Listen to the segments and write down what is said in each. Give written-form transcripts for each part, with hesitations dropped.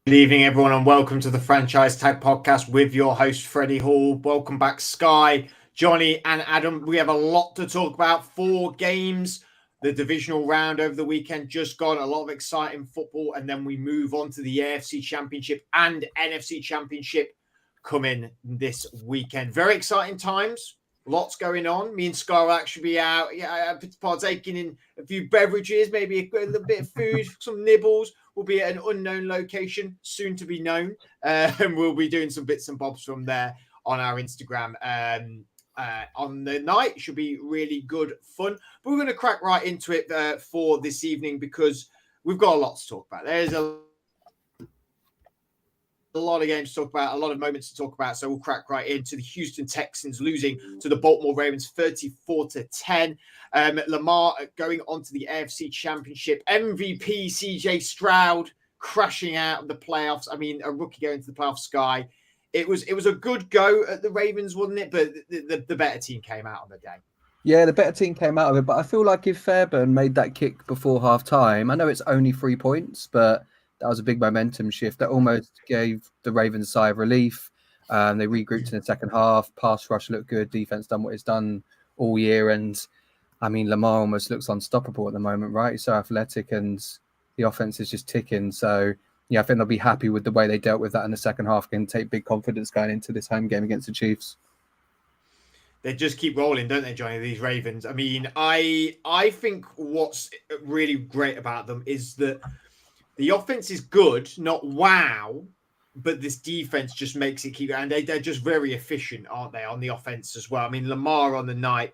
Good evening, everyone, and welcome to the Franchise Tag Podcast with your host, Freddie Hall. Welcome back, Sky, Johnny, and Adam. We have a lot to talk about. 4 games, the divisional round over the weekend just gone. A lot of exciting football, and then we move on to the AFC Championship and NFC Championship coming this weekend. Very exciting times. Lots going on. Me and Sky will actually be out, partaking in a few beverages, maybe a little bit of food, some nibbles. We'll be at an unknown location, soon to be known, and we'll be doing some bits and bobs from there on our Instagram on the night. It should be really good fun. But we're going to crack right into it for this evening because we've got a lot to talk about. There's a lot of games to talk about, a lot of moments to talk about. So we'll crack right into the Houston Texans losing to the Baltimore Ravens 34-10. Lamar going on to the AFC Championship. MVP CJ Stroud crashing out of the playoffs. I mean, a rookie going to the playoffs, Sky. It was a good go at the Ravens, wasn't it? But the better team came out on the day. Yeah, the better team came out of it. But I feel like if Fairbairn made that kick before half-time, I know it's only 3 points, but that was a big momentum shift that almost gave the Ravens a sigh of relief. They regrouped in the second half. Pass rush looked good. Defense done what it's done all year. And, I mean, Lamar almost looks unstoppable at the moment, right? He's so athletic and the offense is just ticking. So, yeah, I think they'll be happy with the way they dealt with that in the second half and take big confidence going into this home game against the Chiefs. They just keep rolling, don't they, Johnny, these Ravens? I mean, I think what's really great about them is that the offense is good, not wow, but this defense just makes it keep. And they're just very efficient, aren't they, on the offense as well? I mean, Lamar on the night,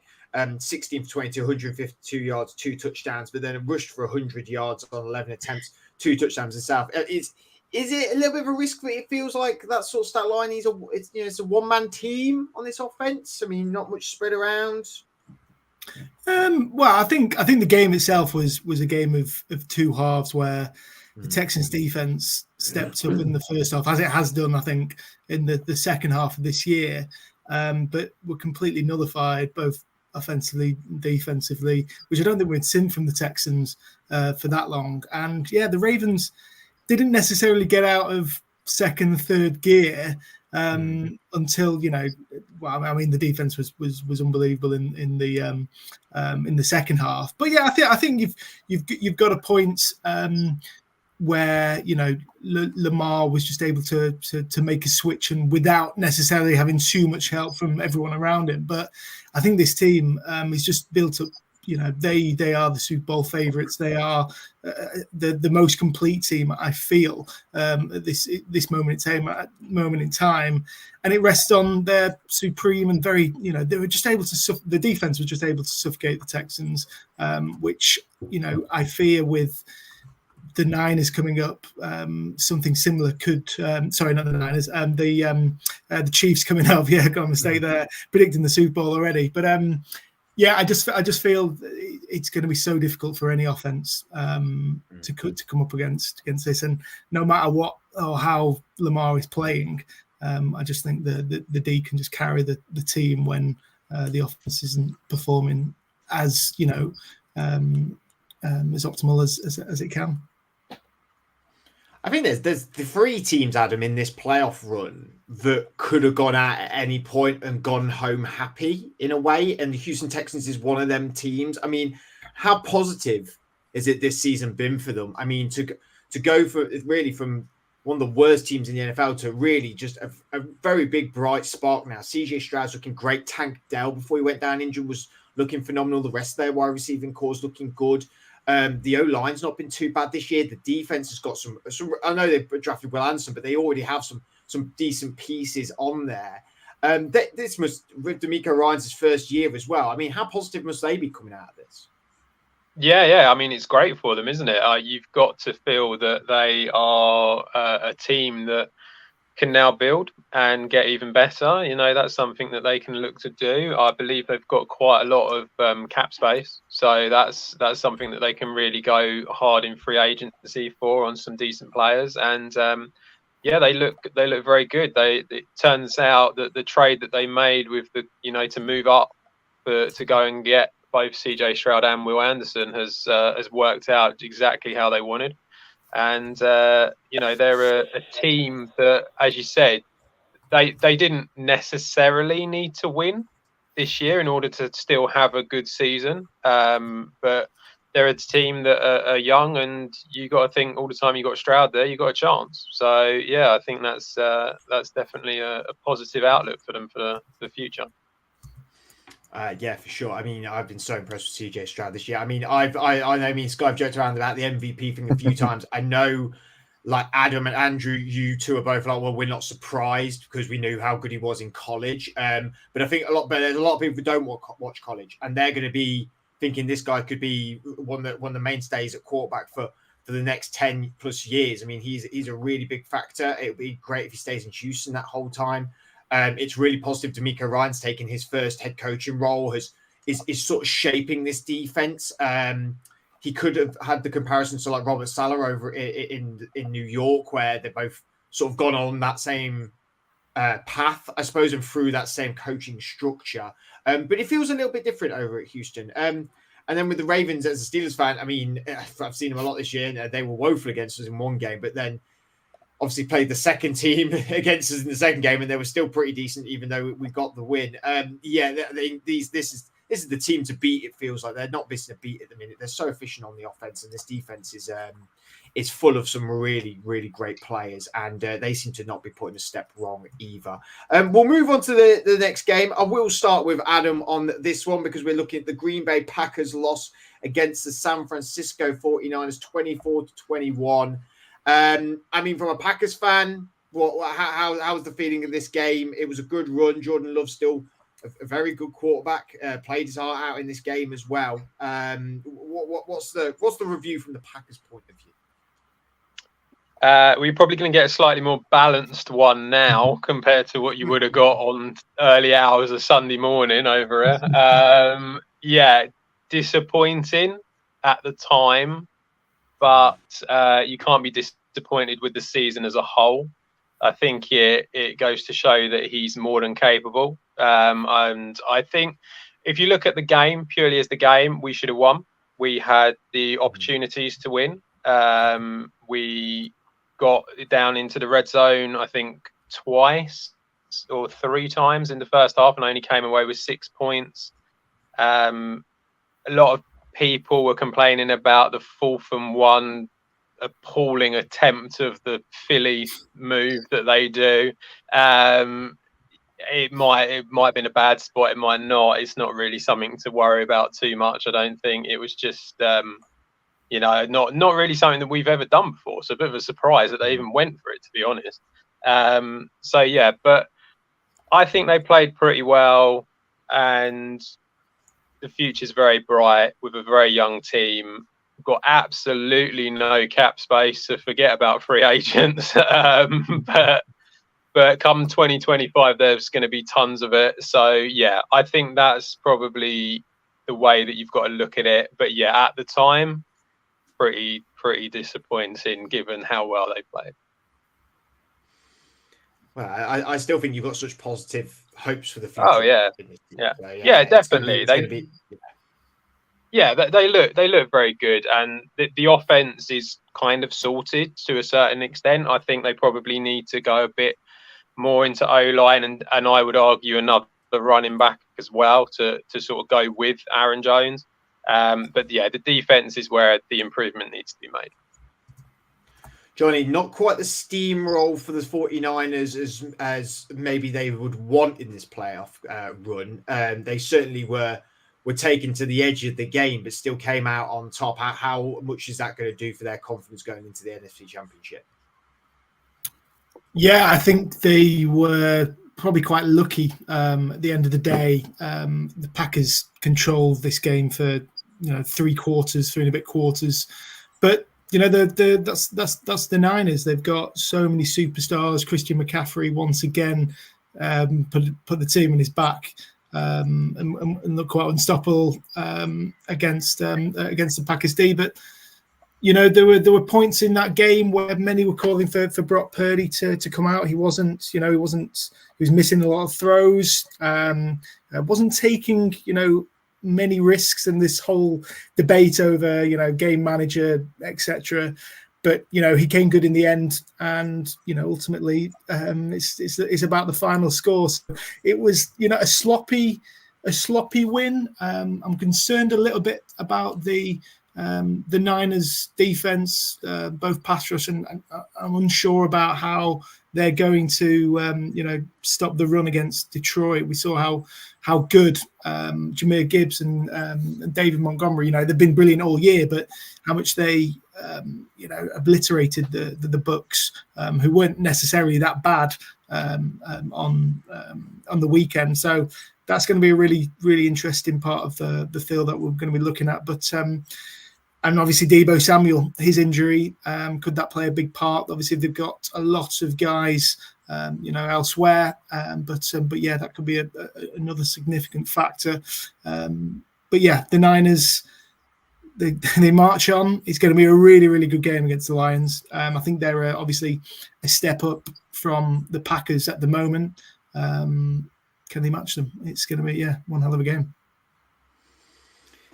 16 for 20, 152 yards, 2 touchdowns, but then rushed for 100 yards on 11 attempts, 2 touchdowns himself. Is it a little bit of a risk that it feels like that sort of stat line? It's a one-man team on this offense. I mean, not much spread around. Well, I think the game itself was a game of 2 halves where the Texans defense stepped up in the first half, as it has done, I think, in the second half of this year, but were completely nullified both offensively and defensively, which I don't think we'd seen from the Texans for that long. And yeah, the Ravens didn't necessarily get out of second, third gear until, I mean, the defense was unbelievable in the second half. But yeah, I think you've got a point where Lamar was just able to make a switch and without necessarily having too much help from everyone around him. But I think this team is just built up. They are the Super Bowl favorites. They are the most complete team, I feel, at this moment in time, and it rests on their supreme and very, they were just able to. The defense was just able to suffocate the Texans, which I fear with the Niners coming up, something similar could. Sorry, not the Niners. The Chiefs coming up. Yeah, got a mistake there. Predicting the Super Bowl already, but yeah, I just feel it's going to be so difficult for any offense to come up against this, and no matter what or how Lamar is playing, I just think the D can just carry the team when the offense isn't performing as as optimal as it can. I think there's the 3 teams, Adam, in this playoff run that could have gone out at any point and gone home happy in a way. And the Houston Texans is one of them teams. I mean, how positive is it this season been for them? I mean, to go from one of the worst teams in the NFL to really just a very big, bright spark now. CJ Stroud's looking great. Tank Dell, before he went down injured, was looking phenomenal. The rest of their wide receiving corps looking good. The O-line's not been too bad this year. The defense has got some. I know they've drafted Will Anderson, but they already have some decent pieces on there. This must, with D'Amico Ryans' first year as well. I mean, how positive must they be coming out of this? Yeah. I mean, it's great for them, isn't it? You've got to feel that they are a team that can now build and get even better. That's something that they can look to do. I believe they've got quite a lot of cap space, so that's something that they can really go hard in free agency for on some decent players. And they look very good. It turns out that the trade that they made with to move up to go and get both CJ Stroud and Will Anderson has worked out exactly how they wanted. And they're a team that, as you said, they didn't necessarily need to win this year in order to still have a good season. But they're a team that are young, and you got to think all the time you got Stroud there, you got a chance. So yeah, I think that's definitely a positive outlook for them for the future. Yeah, for sure. I mean, I've been so impressed with CJ Stroud this year. I mean, I know me and Sky have joked around about the MVP thing a few times. I know, like Adam and Andrew, you two are both like, well, we're not surprised because we knew how good he was in college. But I think there's a lot of people who don't watch college, and they're going to be thinking this guy could be one of the mainstays at quarterback for the next 10 plus years. I mean, he's a really big factor. It would be great if he stays in Houston that whole time. It's really positive. D'Amico Ryan's taking his first head coaching role, is sort of shaping this defense. He could have had the comparison to like Robert Saleh over in New York, where they've both sort of gone on that same path, I suppose, and through that same coaching structure. But it feels a little bit different over at Houston. And then with the Ravens, as a Steelers fan, I mean, I've seen them a lot this year, and they were woeful against us in one game, but then obviously played the second team against us in the second game, and they were still pretty decent, even though we got the win. This is the team to beat. It feels like they're not missing a beat at the minute. They're so efficient on the offense, and this defense is full of some really, really great players, and they seem to not be putting a step wrong either. We'll move on to the next game. I will start with Adam on this one because we're looking at the Green Bay Packers loss against the San Francisco 49ers, 24-21. I mean, from a Packers fan, how was the feeling of this game? It was a good run. Jordan Love still a very good quarterback. Played his heart out in this game as well. What's the review from the Packers' point of view? We're probably going to get a slightly more balanced one now compared to what you would have got on early hours of Sunday morning over here. Yeah, disappointing at the time. But you can't be disappointed with the season as a whole. I think it goes to show that he's more than capable. And I think if you look at the game, purely as the game, we should have won. We had the opportunities to win. We got down into the red zone, I think, twice or three times in the first half and only came away with 6 points. A lot of people were complaining about the 4th and 1 appalling attempt of the Philly move that they do. It might have been a bad spot, it might not. It's not really something to worry about too much, I don't think. It was just not really something that we've ever done before. So a bit of a surprise that they even went for it, to be honest. But I think they played pretty well, and the future's very bright with a very young team. We've got absolutely no cap space, so forget about free agents. But come 2025, there's going to be tons of it. So yeah, I think that's probably the way that you've got to look at it. But yeah, at the time, pretty disappointing given how well they played. Well, I still think you've got such positive hopes for the future. Oh yeah, yeah, definitely. They look very good, and the offense is kind of sorted to a certain extent. I think they probably need to go a bit more into O-line, and I would argue another running back as well to sort of go with Aaron Jones. But yeah, the defense is where the improvement needs to be made. Johnny, not quite the steamroll for the 49ers as maybe they would want in this playoff run. They certainly were taken to the edge of the game, but still came out on top. How much is that going to do for their confidence going into the NFC Championship? Yeah, I think they were probably quite lucky at the end of the day. The Packers controlled this game for 3 and a bit quarters, but that's the Niners. They've got so many superstars. Christian McCaffrey once again put the team on his back and look quite unstoppable against the Packers D. But there were points in that game where many were calling for Brock Purdy to come out. He wasn't. He was missing a lot of throws. Wasn't taking many risks in this whole debate over game manager, etc. but he came good in the end, and ultimately it's about the final score. So it was a sloppy win. I'm concerned a little bit about the Niners defense, both pass rush, and I'm unsure about how they're going to stop the run against Detroit. We saw how good Jahmyr Gibbs and David Montgomery, they've been brilliant all year, but how much they obliterated the Bucs, who weren't necessarily that bad on the weekend. So that's going to be a really, really interesting part of the field that we're going to be looking at. But and obviously Deebo Samuel, his injury, could that play a big part? Obviously they've got a lot of guys, elsewhere, but yeah, that could be another significant factor. But yeah, the Niners, they march on. It's going to be a really, really good game against the Lions. I think they're obviously a step up from the Packers at the moment. Can they match them? It's going to be one hell of a game.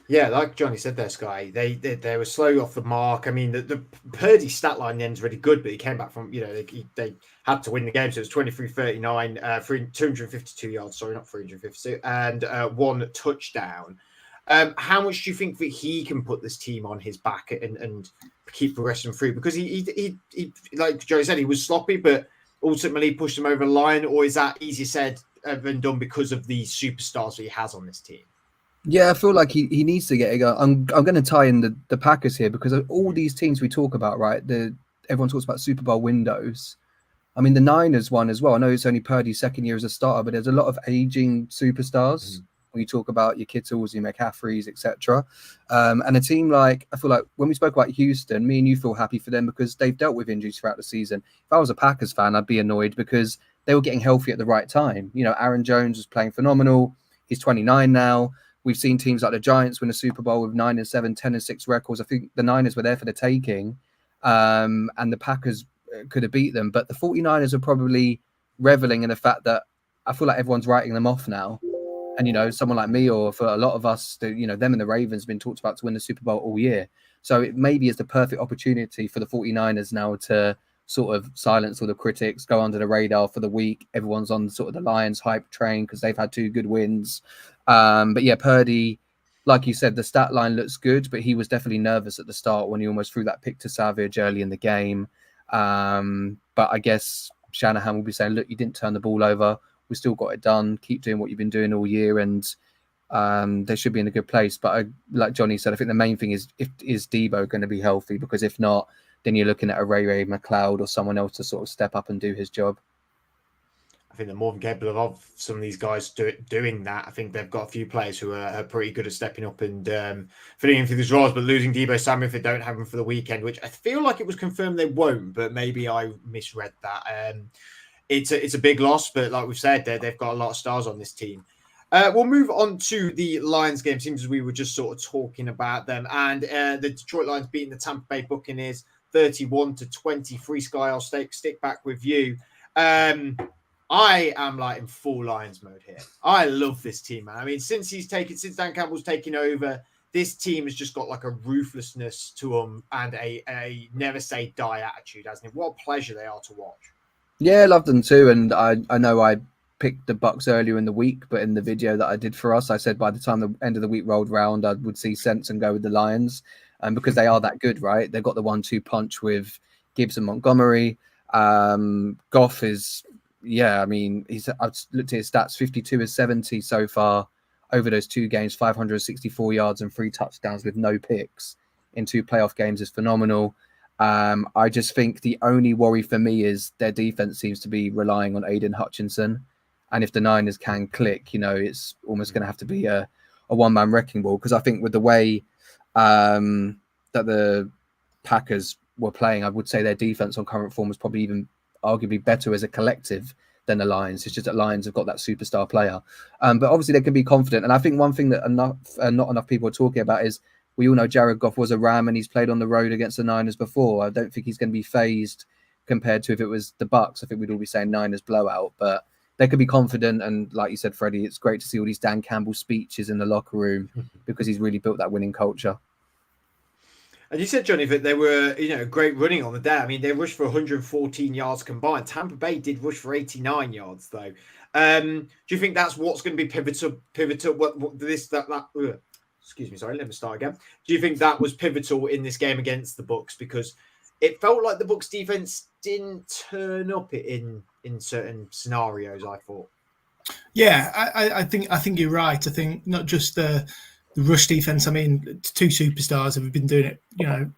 Yeah, like Johnny said there, Sky, they were slow off the mark. I mean, the Purdy stat line in the end is really good, but he came back from, they had to win the game. So it was 23-39, 252 yards, sorry, not 352, and one touchdown. How much do you think that he can put this team on his back and keep progressing through? Because he like Joe said, he was sloppy, but ultimately pushed him over the line. Or is that easier said than done because of the superstars that he has on this team? Yeah, I feel like he needs to get it going. I'm going to tie in the Packers here because of all these teams we talk about, right? Everyone talks about Super Bowl windows. I mean, the Niners one as well. I know it's only Purdy's second year as a starter, but there's a lot of aging superstars. When you talk about your Kittles, your McCaffreys, etc. And a team like, I feel like when we spoke about Houston, me and you feel happy for them because they've dealt with injuries throughout the season. If I was a Packers fan, I'd be annoyed because they were getting healthy at the right time. Aaron Jones was playing phenomenal. He's 29 now. We've seen teams like the Giants win a Super Bowl with 9-7, 10-6 records. I think the Niners were there for the taking, and the Packers could have beat them. But the 49ers are probably reveling in the fact that I feel like everyone's writing them off now. And, someone like me, or for a lot of us, them and the Ravens have been talked about to win the Super Bowl all year. So it maybe is the perfect opportunity for the 49ers now to sort of silence all the critics, go under the radar for the week. Everyone's on sort of the Lions hype train because they've had 2 good wins. But yeah, Purdy, like you said, the stat line looks good, but he was definitely nervous at the start when he almost threw that pick to Savage early in the game. But I guess Shanahan will be saying, look, you didn't turn the ball over. We still got it done. Keep doing what you've been doing all year, and they should be in a good place. But like Johnny said, I think the main thing is Deebo going to be healthy? Because if not, then you're looking at a Ray McLeod or someone else to sort of step up and do his job. I think they're more than capable of some of these guys doing that. I think they've got a few players who are pretty good at stepping up and filling in for these roles, but losing Deebo Samuel if they don't have him for the weekend, which I feel like it was confirmed they won't, but maybe I misread that. It's a big loss, but like we've said, they've got a lot of stars on this team. We'll move on to the Lions game. Seems as we were just sort of talking about them, and the Detroit Lions beating the Tampa Bay Buccaneers 31-23. Sky, I'll stick back with you. I am like in full Lions mode here. I love this team, man. I mean, since Dan Campbell's taken over, this team has just got like a ruthlessness to them and a never say die attitude, hasn't it? What a pleasure they are to watch. Yeah, I love them too. And I know I picked the Bucs earlier in the week, but in the video that I did for us, I said by the time the end of the week rolled round, I would see sense and go with the Lions. Because they are that good, right? They've got the 1-2 punch with Gibbs and Montgomery. Goff is... Yeah, I mean, I've looked at his stats, 52-70 so far over those 2 games, 564 yards and 3 touchdowns with no picks in 2 playoff games is phenomenal. I just think the only worry for me is their defense seems to be relying on Aiden Hutchinson. And if the Niners can click, it's almost going to have to be a one-man wrecking ball. Because I think with the way that the Packers were playing, I would say their defense on current form was probably even arguably better as a collective than the Lions. It's just that Lions have got that superstar player. But obviously they can be confident. And I think one thing that not enough people are talking about is we all know Jared Goff was a Ram and he's played on the road against the Niners before. I don't think he's going to be phased compared to if it was the Bucs. I think we'd all be saying Niners blowout, but they could be confident. And like you said, Freddie, it's great to see all these Dan Campbell speeches in the locker room because he's really built that winning culture. And you said, Johnny, that they were, great running on the day. I mean, they rushed for 114 yards combined. Tampa Bay did rush for 89 yards, though. Do you think that's what's going to be pivotal? Excuse me, sorry, let me start again. Do you think that was pivotal in this game against the Bucs? Because it felt like the Bucs defense didn't turn up in certain scenarios, I thought. Yeah, I think you're right. I think not just the rush defense. I mean, two superstars have been doing it,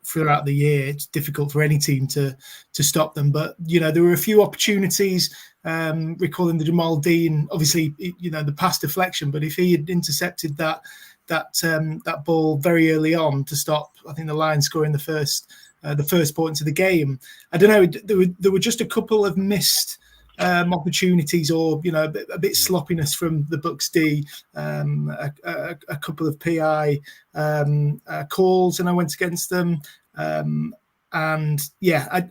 throughout the year. It's difficult for any team to stop them. But there were a few opportunities. Recalling the Jamal Dean, obviously, the pass deflection. But if he had intercepted that ball very early on to stop, I think the Lions scoring the first points of the game. I don't know. There were just a couple of missed opportunities, or a bit sloppiness from the Bucs D, a couple of PI calls, and I went against them. And yeah,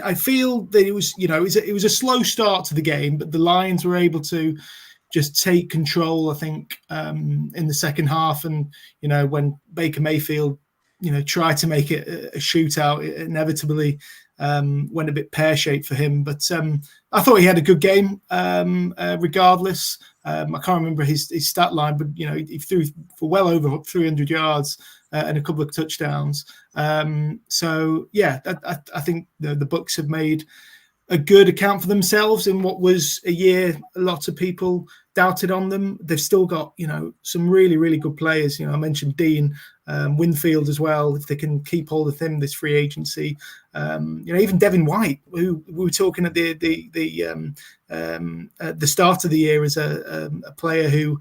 I feel that it was it was a slow start to the game, but the Lions were able to just take control, I think, in the second half. And when Baker Mayfield tried to make it a shootout, it inevitably went a bit pear-shaped for him. But I thought he had a good game regardless. I can't remember his stat line, but he threw for well over 300 yards and a couple of touchdowns. So yeah, I think the Bucs have made a good account for themselves in what was a year lots of people doubted on them. They've still got some really, really good players. I mentioned Dean, Winfield as well. If they can keep hold of him this free agency, even Devin White, who we were talking at the start of the year as a player who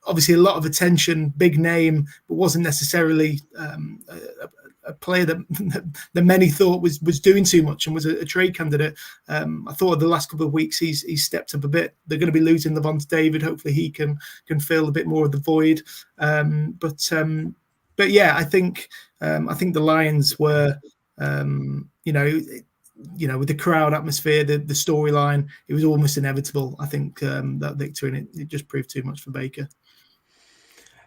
obviously a lot of attention, big name, but wasn't necessarily a player that many thought was doing too much and was a trade candidate. I thought the last couple of weeks he's stepped up a bit. They're going to be losing Levante David. Hopefully he can fill a bit more of the void. But yeah, I think the Lions were with the crowd atmosphere, the storyline, it was almost inevitable. I think that victory, and it just proved too much for Baker.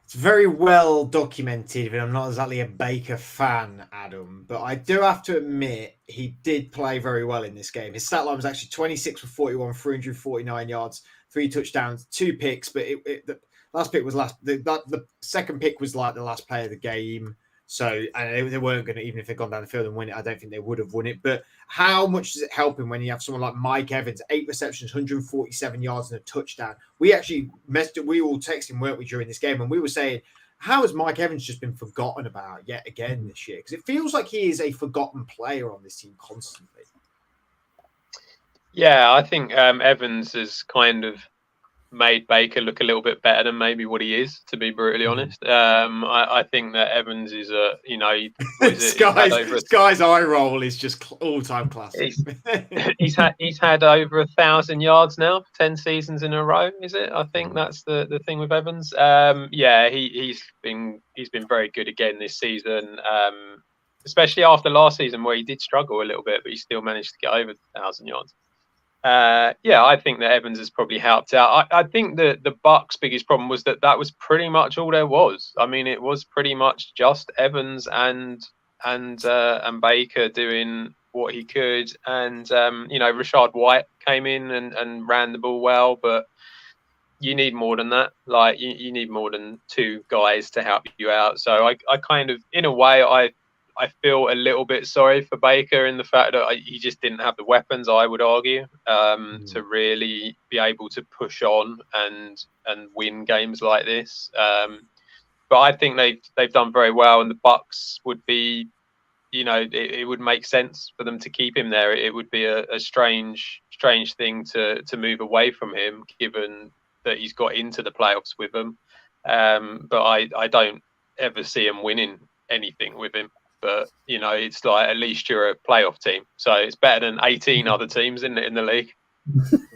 It's very well documented, but I'm not exactly a Baker fan, Adam. But I do have to admit he did play very well in this game. His stat line was actually 26 for 41, 349 yards, 3 touchdowns, 2 picks. But the last pick was the second pick was like the last play of the game. So and they weren't going to, even if they'd gone down the field and win it, I don't think they would have won it. But how much does it help him when you have someone like Mike Evans, 8 receptions, 147 yards and a touchdown? We actually we all texting, weren't we, during this game? And we were saying, how has Mike Evans just been forgotten about yet again this year? Because it feels like he is a forgotten player on this team constantly. Yeah, I think Evans has kind of made Baker look a little bit better than maybe what he is, to be brutally honest. I think that Evans is Sky's eye roll is just all-time classic. He's had over 1,000 yards now, 10 seasons in a row, is it? I think that's the thing with Evans. He's been very good again this season, especially after last season where he did struggle a little bit, but he still managed to get over 1,000 yards. I think that Evans has probably helped out. I think that the Bucs' biggest problem was that was pretty much all there was. I mean, it was pretty much just Evans and Baker doing what he could, and Rashad White came in and ran the ball well, but you need more than that. Like you need more than 2 guys to help you out. So I kind of, in a way, I feel a little bit sorry for Baker in the fact that he just didn't have the weapons, I would argue, to really be able to push on and win games like this. But I think they've done very well, and the Bucs would be, it would make sense for them to keep him there. It would be a strange thing to move away from him, given that he's got into the playoffs with them. But I don't ever see him winning anything with him. But, it's like at least you're a playoff team. So it's better than 18 other teams in the league.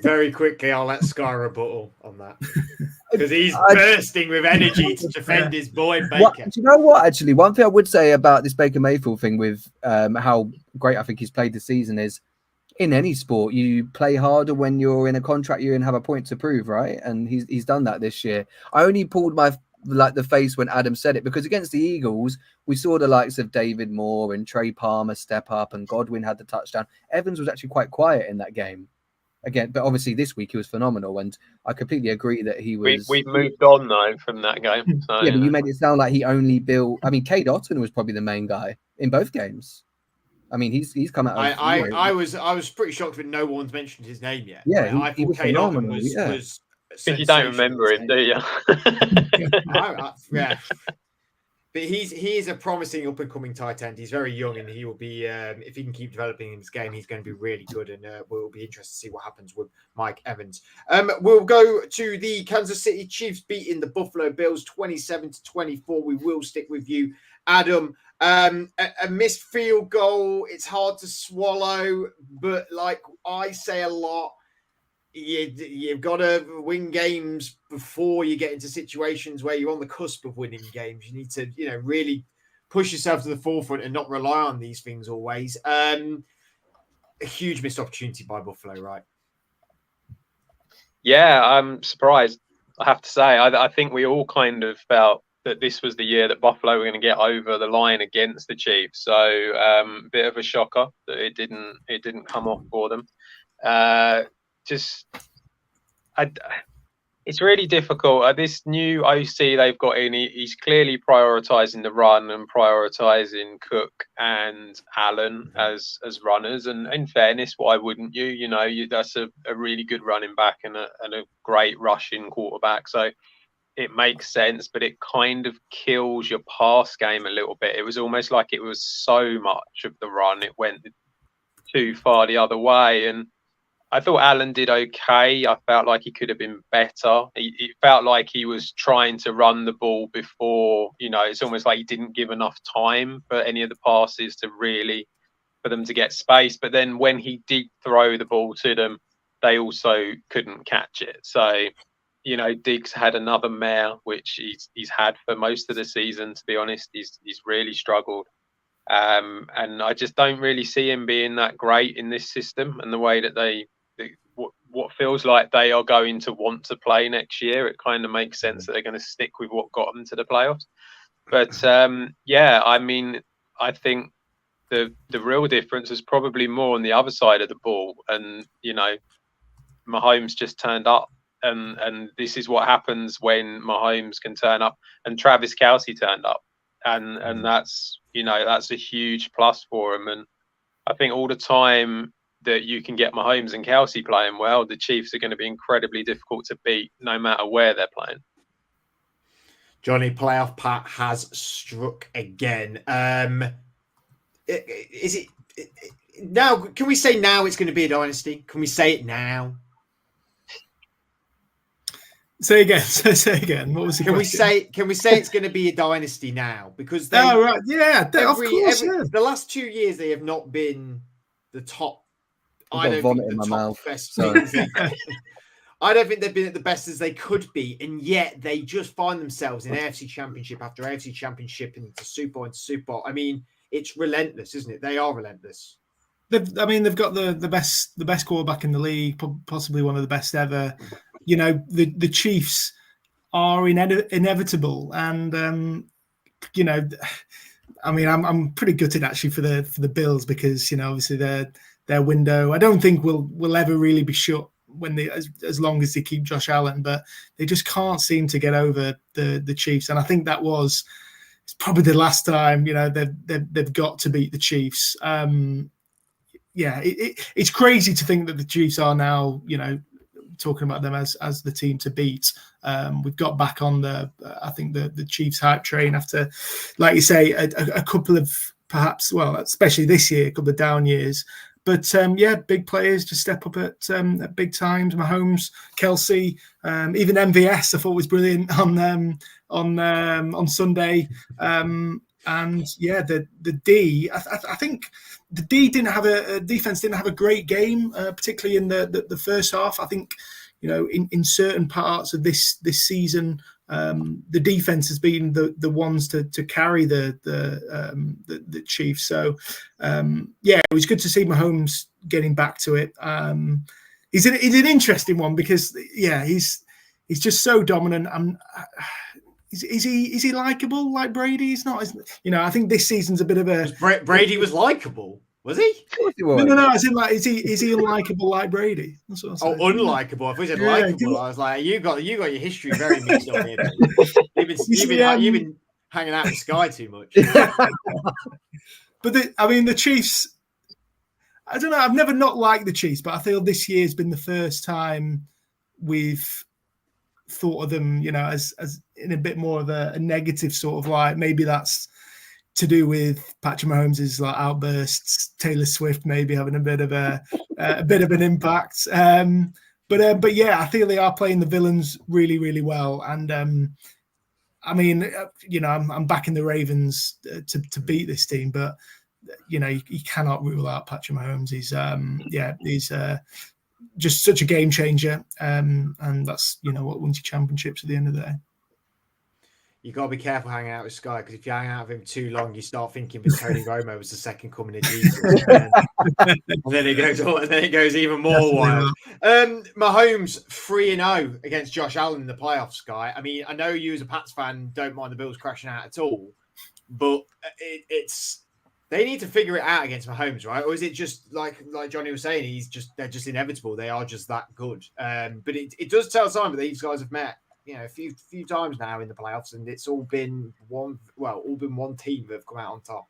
Very quickly, I'll let Sky rebuttal on that. Because he's bursting with energy to defend his boy, Baker. Do you know what, actually? One thing I would say about this Baker Mayfield thing with how great I think he's played this season is, in any sport, you play harder when you're in a contract year and have a point to prove, right? And he's done that this year. I only pulled my like the face when Adam said it, because against the Eagles, we saw the likes of David Moore and Trey Palmer step up, and Godwin had the touchdown. Evans was actually quite quiet in that game. Again, but obviously this week he was phenomenal, and I completely agree that he was. We've moved on though from that game. So, yeah, but you made it sound like he only built. I mean, Cade Otton was probably the main guy in both games. I mean, he's come out. I was pretty shocked when no one's mentioned his name yet. Yeah, I thought Cade Otton was because you don't remember him, do you? Yeah. But he is a promising up and coming tight end. He's very young, and he will be if he can keep developing in this game, he's going to be really good. And we'll be interested to see what happens with Mike Evans. We'll go to the Kansas City Chiefs beating the Buffalo Bills 27-24. We will stick with you, Adam. A missed field goal. It's hard to swallow, but like I say a lot, you've got to win games before you get into situations where you're on the cusp of winning games. You need to, really push yourself to the forefront and not rely on these things always. A huge missed opportunity by Buffalo, right? Yeah, I'm surprised. I have to say, I think we all kind of felt that this was the year that Buffalo were going to get over the line against the Chiefs. So, bit of a shocker that it didn't come off for them. It's really difficult. This new OC they've got in, he's clearly prioritising the run and prioritising Cook and Allen as runners. And in fairness, why wouldn't you? That's a really good running back and a great rushing quarterback. So it makes sense, but it kind of kills your pass game a little bit. It was almost like it was so much of the run, it went too far the other way. And I thought Allen did okay. I felt like he could have been better. It felt like he was trying to run the ball before, it's almost like he didn't give enough time for any of the passes for them to get space. But then when he did throw the ball to them, they also couldn't catch it. So, Diggs had another mare, which he's had for most of the season, to be honest. He's really struggled. And I just don't really see him being that great in this system and the way that what feels like they are going to want to play next year. It kind of makes sense that they're going to stick with what got them to the playoffs. But I think the real difference is probably more on the other side of the ball. And, Mahomes just turned up. And this is what happens when Mahomes can turn up, and Travis Kelce turned up. And that's a huge plus for him. And I think all the time that you can get Mahomes and Kelce playing well, the Chiefs are going to be incredibly difficult to beat no matter where they're playing. Johnny, playoff Pat has struck again. Is it now? Can we say now it's going to be a dynasty? Can we say it now? Say again. What was the question? Can we say it's going to be a dynasty now? Because right, yeah, of course. The last 2 years they have not been the top. I don't think the top best. I don't think they've been at the best as they could be, and yet they just find themselves in AFC Championship after AFC Championship into Super Bowl. I mean, it's relentless, isn't it? They are relentless. They've got the best quarterback in the league, possibly one of the best ever. The Chiefs are inevitable, and I'm pretty gutted actually for the Bills because obviously their window I don't think will ever really be shut when as long as they keep Josh Allen, but they just can't seem to get over the Chiefs, and I think it's probably the last time they've got to beat the Chiefs. It's crazy to think that the Chiefs are now talking about them as the team to beat. We've got back on the Chiefs hype train after, like you say, a couple of perhaps, well, especially this year, a couple of down years. But big players just step up at big times. Mahomes, Kelce, even MVS, I thought was brilliant on Sunday. The D, I think the defense didn't have a great game, particularly in the first half. I think in certain parts of this season, the defense has been the ones to carry the Chiefs. So it was good to see Mahomes getting back to it. He's an interesting one because he's just so dominant. Is he likable like Brady? He's not. I think this season's a bit of a. Brady was likable, was he? No. As in, like, is he unlikable like Brady? That's what I'm saying. Unlikable. If we said likable, I was like, you got your history very mixed up here. You've been hanging out with Sky too much. But the Chiefs. I don't know. I've never not liked the Chiefs, but I feel this year's been the first time we've thought of them, as in a bit more of a negative sort of light. Maybe that's to do with Patrick Mahomes' like outbursts, Taylor Swift maybe having a bit of an impact. But yeah, I feel they are playing the villains really, really well. And I'm backing the Ravens to beat this team, but you cannot rule out Patrick Mahomes. He's just such a game changer, and that's what wins you championships at the end of the day. You got to be careful hanging out with Sky, because if you hang out with him too long, you start thinking that Tony Romo was the second coming of Jesus, and then it goes even more wild. Mahomes 3-0 against Josh Allen in the playoffs, Sky. I mean, I know you as a Pats fan don't mind the Bills crashing out at all, but they need to figure it out against Mahomes, right? Or is it just like Johnny was saying, they're just inevitable. They are just that good. But it does tell time that these guys have met, a few times now in the playoffs, and it's all been one team that have come out on top.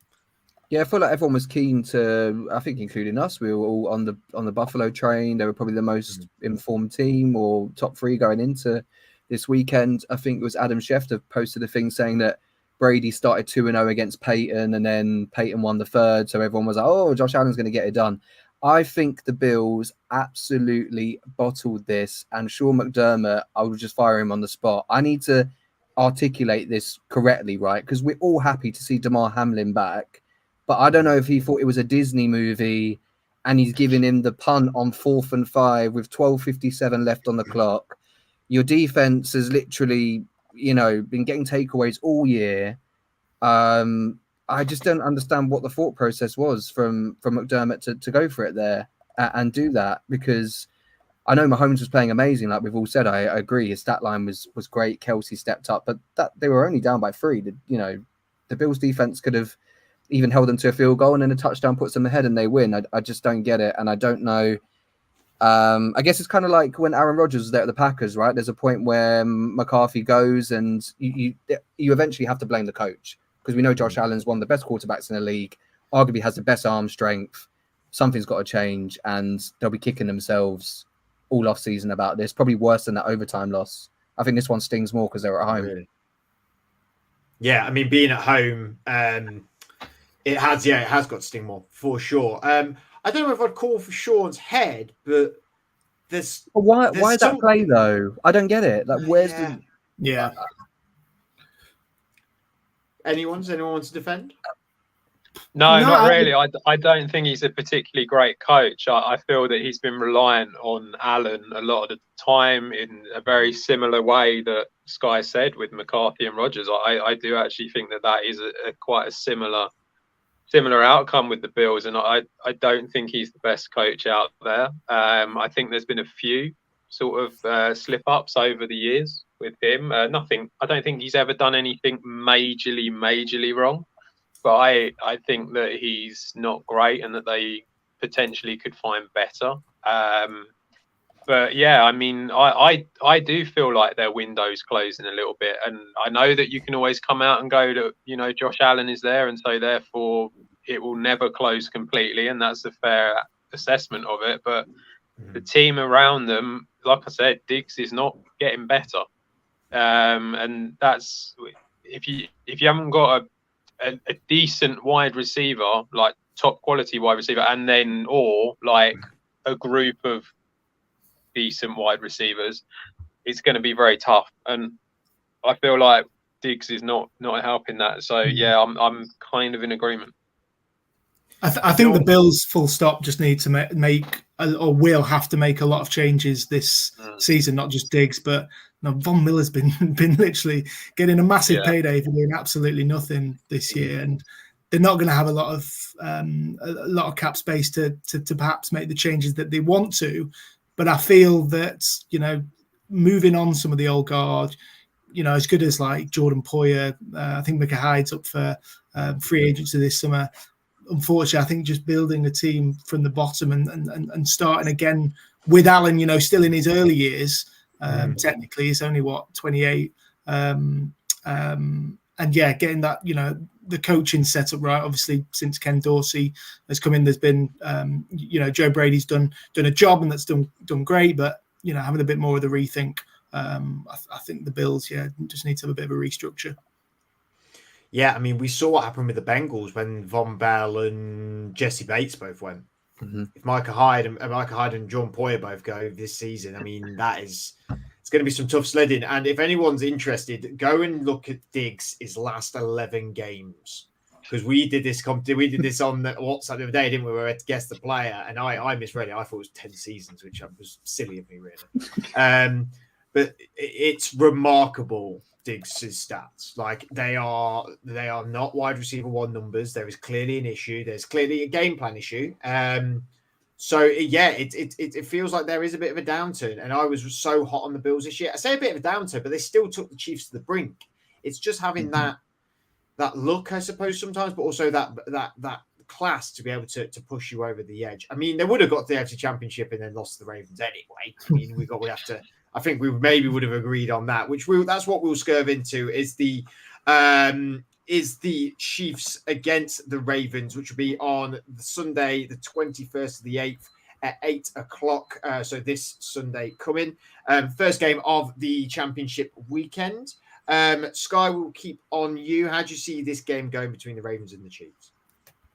Yeah, I feel like everyone was keen to, I think including us, we were all on the Buffalo train. They were probably the most informed team, or top three going into this weekend. I think it was Adam Schefter posted a thing saying that Brady started 2-0 against Peyton, and then Peyton won the third. So everyone was like, oh, Josh Allen's going to get it done. I think the Bills absolutely bottled this, and Sean McDermott, I would just fire him on the spot. I need to articulate this correctly, right? Because we're all happy to see Damar Hamlin back, but I don't know if he thought it was a Disney movie and he's giving him the punt on 4th and 5 with 12:57 left on the clock. Your defense has literally, been getting takeaways all year. I just don't understand what the thought process was from McDermott to go for it there and do that, because I know Mahomes was playing amazing. Like we've all said, I agree. His stat line was great. Kelsey stepped up, but that they were only down by 3. The Bills defense could have even held them to a field goal, and then a touchdown puts them ahead and they win. I just don't get it. And I don't know. I guess it's kind of like when Aaron Rodgers was there at the Packers, right? There's a point where McCarthy goes, and you eventually have to blame the coach, because we know Josh Allen's one of the best quarterbacks in the league, arguably has the best arm strength. Something's got to change, and they'll be kicking themselves all off season about this. Probably worse than that overtime loss. I think this one stings more because they're at home. Really? Yeah, I mean, being at home, it has got to sting more for sure. I don't know if I'd call for Sean's head, but there's why that play though? I don't get it. Like, where's the anyone want to defend? No, not really. I don't think he's a particularly great coach. I feel that he's been reliant on Allen a lot of the time in a very similar way that Sky said with McCarthy and Rodgers. I do actually think that is quite a similar outcome with the Bills, and I don't think he's the best coach out there. I think there's been a few sort of slip-ups over the years with him. Nothing. I don't think he's ever done anything majorly wrong. But I think that he's not great, and that they potentially could find better. But yeah, I mean, I do feel like their window's closing a little bit, and I know that you can always come out and go that Josh Allen is there, and so therefore it will never close completely, and that's a fair assessment of it. But the team around them, like I said, Diggs is not getting better, and that's if you haven't got a decent wide receiver, like top quality wide receiver, and then or like a group of decent wide receivers, it's going to be very tough. And I feel like Diggs is not helping that. So yeah, I'm kind of in agreement. I think the Bills, full stop, just need to make or will have to make a lot of changes this season. Not just Diggs, but Von Miller's been literally getting a massive payday for doing absolutely nothing this year, and they're not going to have a lot of cap space to perhaps make the changes that they want to. But I feel that moving on some of the old guard, as good as like Jordan Poyer, I think Micah Hyde's up for free agency this summer. Unfortunately, I think just building a team from the bottom and starting again with Allen, still in his early years, technically he's only 28, and getting that the coaching setup right. Obviously, since Ken Dorsey has come in, there's been Joe Brady's done a job, and that's done great. But having a bit more of the rethink, I think the Bills just need to have a bit of a restructure. Yeah, I mean, we saw what happened with the Bengals when Von Bell and Jesse Bates both went. If Micah Hyde and John Poyer both go this season, I mean, it's going to be some tough sledding. And if anyone's interested, go and look at Diggs' last 11 games, because we did this on the WhatsApp the other day, didn't we? We had to guess the player, and I misread it. I thought it was 10 seasons, which was silly of me, really. But it's remarkable. Diggs' stats, like they are not wide receiver 1 numbers. There is clearly an issue. There's clearly a game plan issue. So yeah, it feels like there is a bit of a downturn. And I was so hot on the Bills this year. I say a bit of a downturn, but they still took the Chiefs to the brink. It's just having that look, I suppose, sometimes, but also that class to be able to push you over the edge. I mean, they would have got the AFC Championship and then lost to the Ravens anyway. I mean, I think we maybe would have agreed on that, that's what we'll swerve into is the Chiefs against the Ravens, which will be on the Sunday, the 21st of the 8th at 8 o'clock. So this Sunday coming. First game of the championship weekend. Sky, will keep on you. How do you see this game going between the Ravens and the Chiefs?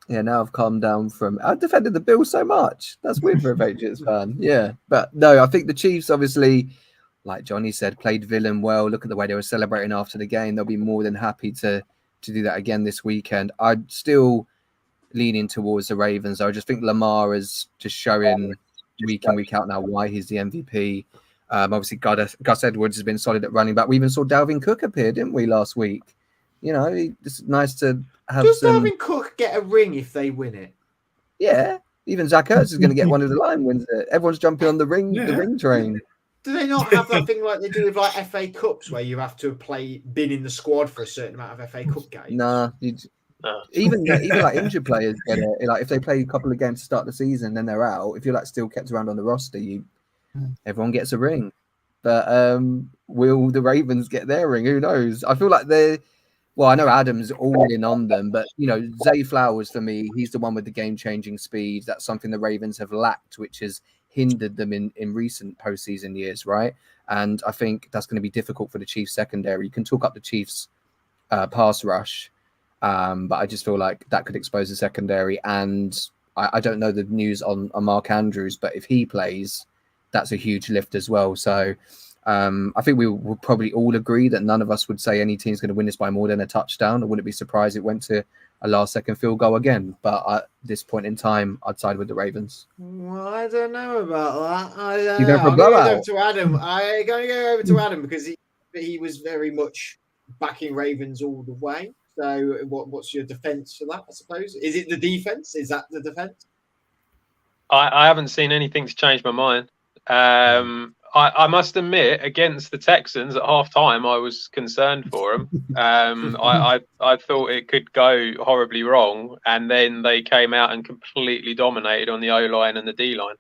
Yeah, now I've calmed down I defended the Bills so much. That's weird for a Patriots fan. Yeah, but no, I think the Chiefs, obviously, like Johnny said, played villain well. Look at the way they were celebrating after the game. They'll be more than happy to do that again this weekend. I'm still leaning towards the Ravens. I just think Lamar is just showing week in, week out now why he's the MVP. Obviously, Gus Edwards has been solid at running back. We even saw Dalvin Cook appear, didn't we, last week? It's nice to have Does Dalvin Cook get a ring if they win it? Yeah, even Zach Ertz is going to get one of the line wins. Everyone's jumping on the ring train. Do they not have that thing like they do with like FA Cups where you have to been in the squad for a certain amount of FA Cup games? Nah, even like injured players get it. Like if they play a couple of games to start the season, then they're out. If you're like still kept around on the roster, everyone gets a ring. But will the Ravens get their ring? Who knows? I feel like I know Adam's all in on them, but Zay Flowers for me, he's the one with the game-changing speed. That's something the Ravens have lacked, which has hindered them in recent postseason years, right? And I think that's going to be difficult for the Chiefs secondary. You can talk up the Chiefs pass rush, but I just feel like that could expose the secondary. And I don't know the news on Mark Andrews, but if he plays, that's a huge lift as well. So I think we will probably all agree that none of us would say any team's going to win this by more than a touchdown. I wouldn't be surprised it went to a last-second field goal again. But at this point in time, I'd side with the Ravens. Well, I don't know about that. You're going for a blowout? I'm going to go over to Adam because he was very much backing Ravens all the way. So what's your defense for that, I suppose? Is it the defense? Is that the defense? I haven't seen anything to change my mind. I must admit, against the Texans at halftime, I was concerned for them. I thought it could go horribly wrong, and then they came out and completely dominated on the O-line and the D-line.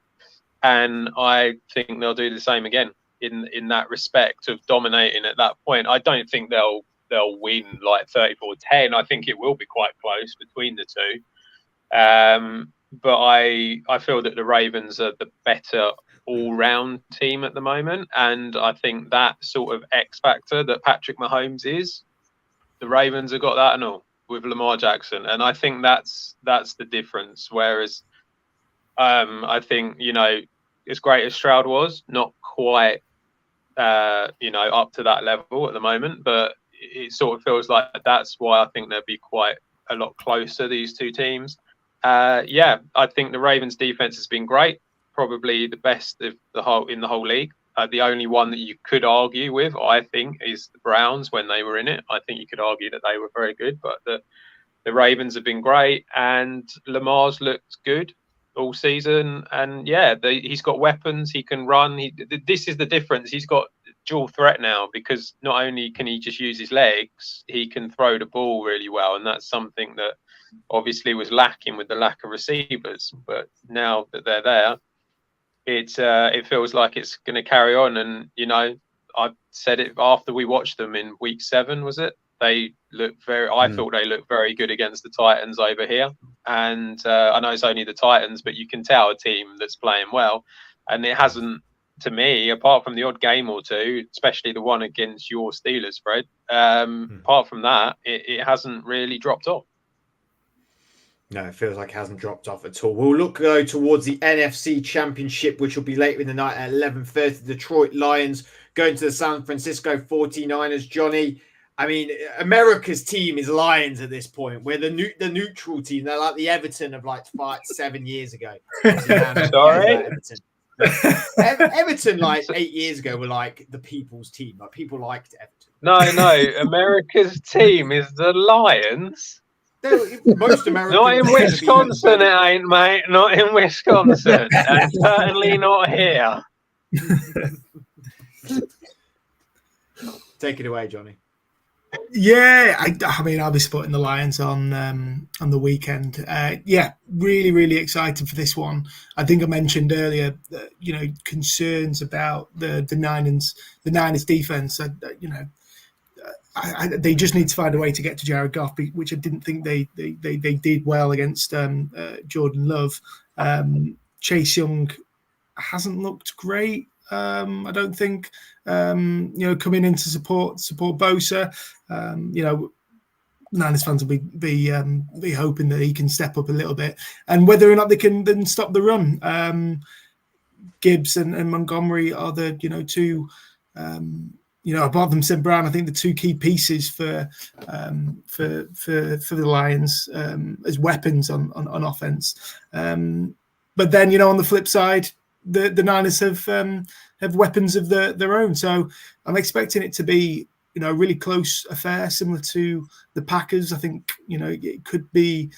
And I think they'll do the same again in that respect of dominating at that point. I don't think they'll win like 34-10. I think it will be quite close between the two. But I feel that the Ravens are the better all-round team at the moment, and I think that sort of X factor that Patrick Mahomes is, the Ravens have got that and all with Lamar Jackson, and I think that's the difference. Whereas I think as great as Stroud was, not quite up to that level at the moment, but it sort of feels like that's why I think they'll be quite a lot closer, these two teams. I think the Ravens defense has been great. Probably the best of in the whole league. The only one that you could argue with, I think, is the Browns when they were in it. I think you could argue that they were very good, but the Ravens have been great, and Lamar's looked good all season. And he's got weapons. He can run. This is the difference. He's got dual threat now, because not only can he just use his legs, he can throw the ball really well, and that's something that obviously was lacking with the lack of receivers. But now that they're there, it feels like it's going to carry on. And I said it after we watched them in week 7, was it? They look I thought they looked very good against the Titans over here. And I know it's only the Titans, but you can tell a team that's playing well. And it hasn't, to me, apart from the odd game or two, especially the one against your Steelers, Fred, apart from that, it hasn't really dropped off. No, it feels like it hasn't dropped off at all. We'll look though towards the NFC Championship, which will be later in the night at 11:30. Detroit Lions going to the San Francisco 49ers. Johnny, I mean, America's team is Lions at this point. We're the neutral team. They're like the Everton of like 7 years ago. Sorry? Everton like 8 years ago were like the people's team. Like people liked Everton. No, America's team is the Lions. Most Americans. Not in Wisconsin, it ain't, mate. Not in Wisconsin. And certainly not here. Take it away, Johnny. Yeah, I mean, I'll be supporting the Lions on the weekend. Really, really excited for this one. I think I mentioned earlier, concerns about the Niners defense. They just need to find a way to get to Jared Goff, which I didn't think they did well against Jordan Love. Chase Young hasn't looked great. I don't think coming in to support Bosa. Niners fans will be hoping that he can step up a little bit, and whether or not they can then stop the run. Gibbs and Montgomery are the two. Apart from St. Brown, I think the two key pieces for the Lions as weapons on offense. But then, on the flip side, the Niners have weapons of their own. So I'm expecting it to be, a really close affair, similar to the Packers. I think, it could be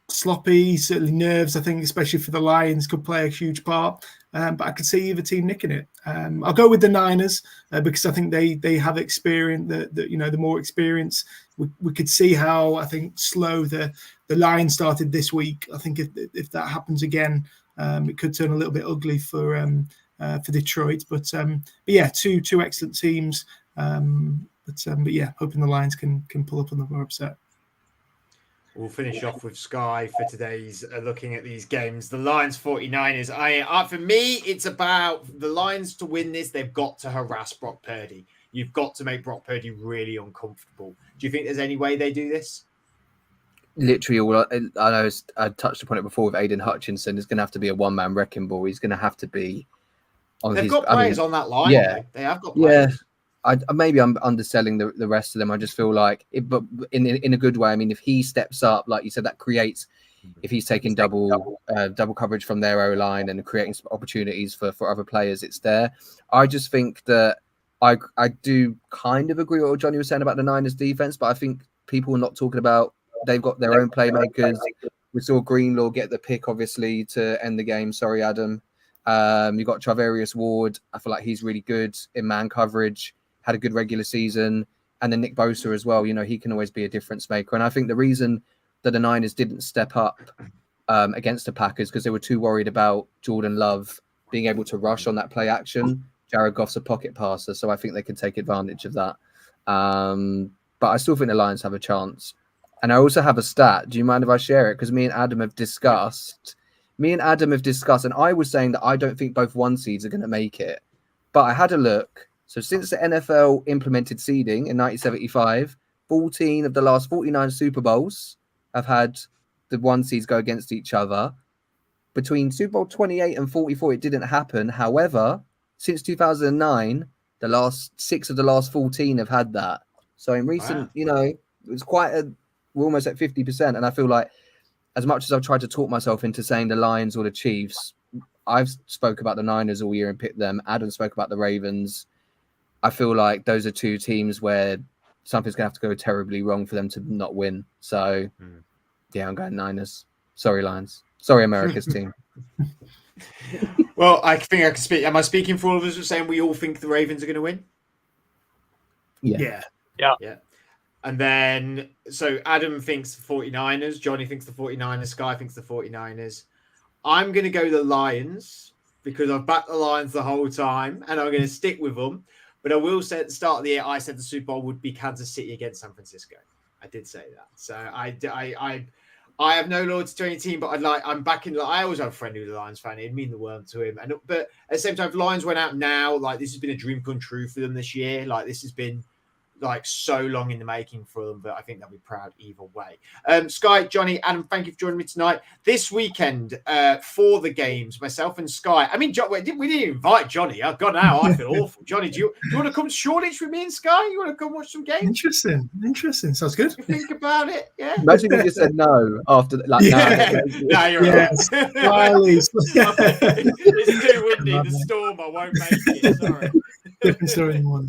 sloppy, certainly nerves, I think, especially for the Lions, could play a huge part. But I could see either team nicking it. I'll go with the Niners because I think they have experience. The more experience, we could see how I think slow the Lions started this week. I think if that happens again, it could turn a little bit ugly for Detroit. But yeah, two excellent teams. But yeah, hoping the Lions can pull up on the upset. We'll finish off with Sky for today's looking at these games. The Lions 49ers. For me, it's about the Lions to win this. They've got to harass Brock Purdy. You've got to make Brock Purdy really uncomfortable. Do you think there's any way they do this? Literally, I know I touched upon it before with Aiden Hutchinson. It's going to have to be a one-man wrecking ball. He's going to have to be on They've got players on that line. Yeah. They have got players. Yeah. Maybe I'm underselling the rest of them. I just feel like, but in a good way. I mean, if he steps up, like you said, that creates. If he's taking double coverage from their O line and creating some opportunities for other players, it's there. I just think that I do kind of agree with what Johnny was saying about the Niners defense, but I think people are not talking about they've got their own playmakers. We saw Greenlaw get the pick, obviously, to end the game. Sorry, Adam. You got Travarius Ward. I feel like he's really good in man coverage. Had a good regular season, and then Nick Bosa as well. He can always be a difference maker. And I think the reason that the Niners didn't step up against the Packers because they were too worried about Jordan Love being able to rush on that play action. Jared Goff's a pocket passer, so I think they can take advantage of that. But I still think the Lions have a chance. And I also have a stat. Do you mind if I share it? Because me and Adam have discussed, and I was saying that I don't think both one seeds are going to make it. But I had a look. So since the NFL implemented seeding in 1975, 14 of the last 49 Super Bowls have had the one seeds go against each other. Between Super Bowl 28 and 44, it didn't happen. However, since 2009, the last 6 of the last 14 have had that. So in recent, it was we're almost at 50%. And I feel like as much as I've tried to talk myself into saying the Lions or the Chiefs, I've spoke about the Niners all year and picked them. Adam spoke about the Ravens. I feel like those are two teams where something's going to have to go terribly wrong for them to not win. So, yeah, I'm going Niners. Sorry, Lions. Sorry, America's team. Well, I think I can speak. Am I speaking for all of us saying we all think the Ravens are going to win? Yeah. And then, so Adam thinks the 49ers, Johnny thinks the 49ers, Sky thinks the 49ers. I'm going to go the Lions because I've backed the Lions the whole time and I'm going to stick with them. But I will say at the start of the year, I said the Super Bowl would be Kansas City against San Francisco. I did say that. So I have no loyalty to any team, but I'm backing. I always have a friend who's a Lions fan. It'd mean the world to him. But at the same time, if Lions went out now, like this has been a dream come true for them this year. Like this has been like so long in the making for them, but I think they'll be proud either way. Sky, Johnny, Adam, thank you for joining me tonight. This weekend for the games, myself and Sky. I mean, we didn't invite Johnny. Oh God, now I feel awful. Johnny, do you want to come to Shoreditch with me and Sky? You want to come watch some games? Interesting. Sounds good. You think about it, yeah. Imagine you just said no after like. No, you're right. It's too windy. The storm. I won't make it. Sorry. Different story in one.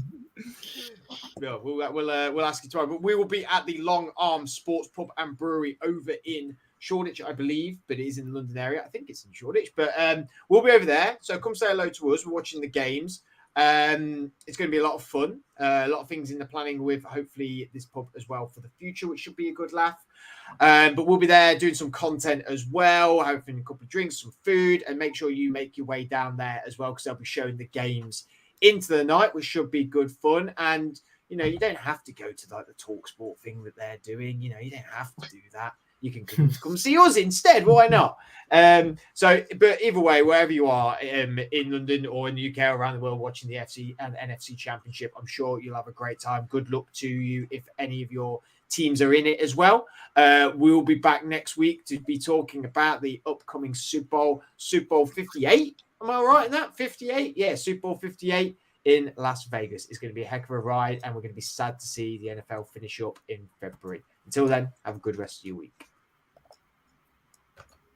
Yeah, we'll ask you tomorrow. But we will be at the Long Arm Sports Pub and Brewery over in Shoreditch, I believe, but it is in the London area. I think it's in Shoreditch, but we'll be over there. So come say hello to us. We're watching the games. It's going to be a lot of fun. A lot of things in the planning with hopefully this pub as well for the future, which should be a good laugh. But we'll be there doing some content as well, having a couple of drinks, some food, and make sure you make your way down there as well because they'll be showing the games into the night, which should be good fun. And you know, you don't have to go to like the TalkSport thing that they're doing. You know, you don't have to do that. You can come see us instead. Why not? But either way, wherever you are in London or in the UK or around the world watching the FC and NFC Championship, I'm sure you'll have a great time. Good luck to you if any of your teams are in it as well. We'll be back next week to be talking about the upcoming Super Bowl 58. Am I right in that? 58? Yeah, Super Bowl 58. In Las Vegas. It's going to be a heck of a ride, and we're going to be sad to see the NFL finish up in February. Until then, have a good rest of your week.